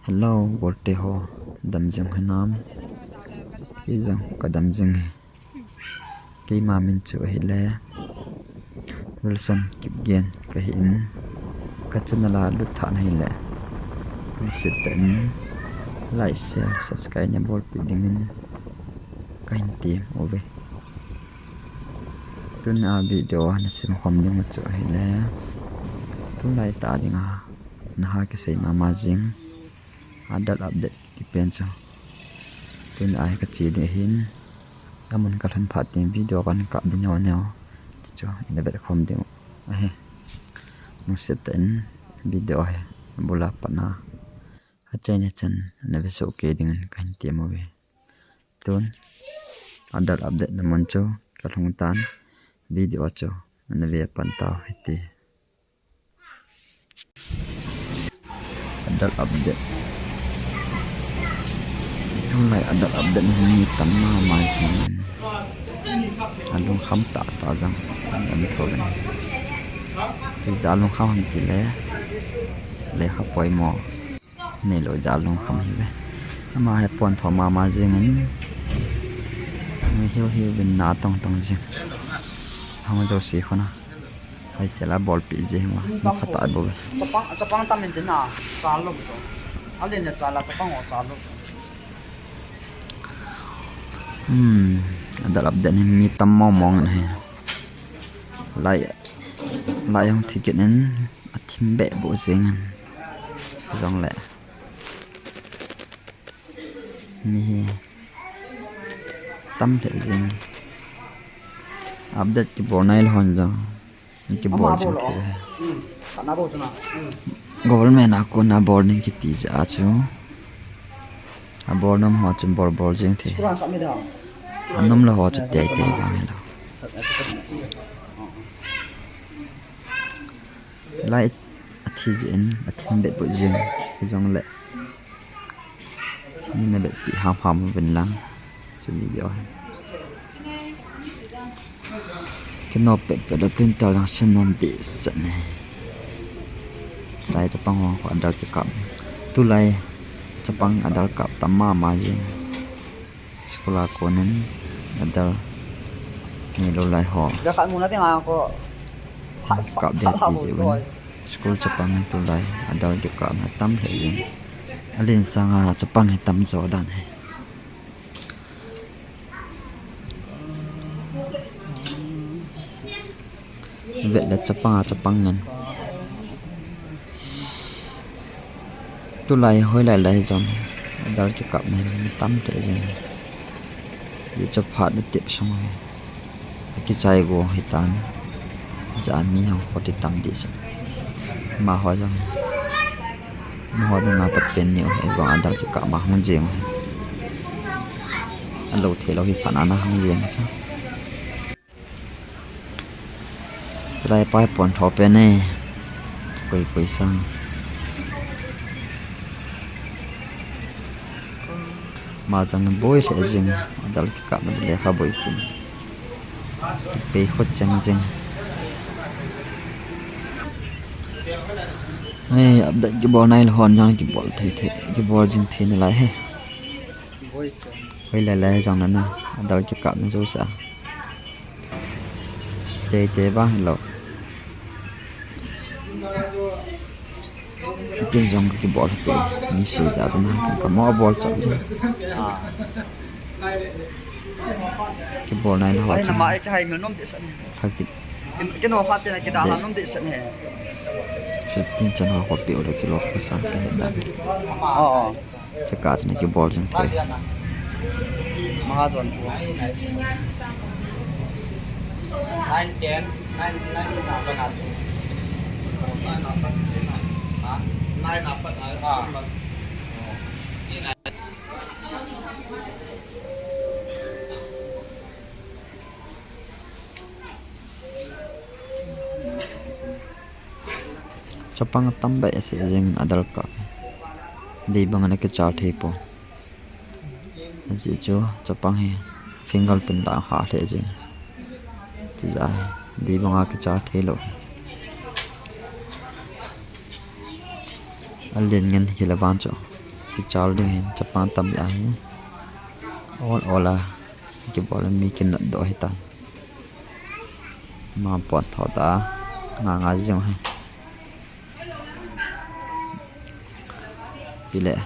Hello, volte ho damjing hanam ki jang ka damjing ki ma min chu hi le Wilson Kipgen ka hi in ka channel lu tha nei le sit ten like share subscribe ne bol pi ding in ka hin ti ove tun a video na sim khom ding chu hi le tun lai ta dinga na ha ki sei ma jing adal update ki pen cho tun ai ka chi de hin amun ka than phat tin video kan ka din yaw nyaw chi cho in bet khom ding a he no set ten video he bula pana ha chaina chan na ve so ke ding kan ti mo ve tun adal update na mon cho ka thong tan video cho na ve pan ta hiti adal update thung lai adal update ni tam ma chin alung kham ta jang an thol ti zalung kham ti le kha poi mo nei lo zalung kham hi ve ama he pon thoma ma jing in mi hiu bin na tong jing hang jo si khona hai se la bol pi je ma ni khata bo ve chapang tam min na cha lo so ale na cha la chapang o cha lo adal update ni mi tam mong ne lai yang ticket nen athim be bo jing jong le mi tam the jing update ki bornai hon jong ki bor jing the kana bo chuna government akona boarding ki ti ja chu a boardam ho chum bor jing the kuran sa mi da anom la ho chu te ba me lo lai athi jin athim be bo jing jong le ni na be pi ham bin lang chu video kino pe da printer lang senom de san ne chai chapang ho adar chi kap tu lai chapang adar kap tamma ma jing skola konen adar ni lo lai ho ga kan mu na ting ko kap de ti je school chapang tu lai adar ki kap na tam he yin alin sanga chapang he tam zo dan he vậy là chapang ngân tu lại hồi lại dòng đó cái cặp này tắm để rồi cho phát được tiệm xong rồi cái chai của hệ tan giá mi học có thể tắm đi xong mà hỏi rằng mà hỏi rằng là bắt tiền nhiều hay còn đó cái cặp mà không riêng anh lâu thì lâu thì phản ánh không riêng chứ lại phải bón thọ bên này quay sang mà chẳng bôi lại dừng đó cái cặp này để khá bôi phun bị khuất chân dừng này ấp đặt cái bò này là hoàn toàn cái bò thấy cái bò dừng thế này lại quay lại dòng này nè đó cái cặp này dấu sao chế ba lọ trên dòng cái bò thì như sử dụng cho nó có mỏ bò chậm chứ cái bò này nó ai mà cái hay mình nom de san hay cái nó phát tiền cái ta nom de san he cái tin chân họ có biểu được cái lọ cái sản cái hiện đại chắc cả cho này cái bò chân thôi Mahazon chapang tambe se jeng adal ka di bang ke cha the po ji cho chapang he fingerprint da ha the jeng ti ja di bang ke cha the lo alien ngen hi la ban cho cái cháu đi chụp pan tầm lại ola cái bola mi kin nut do hitan mà bọn thọ ta ngà ngà gì hay bị lệ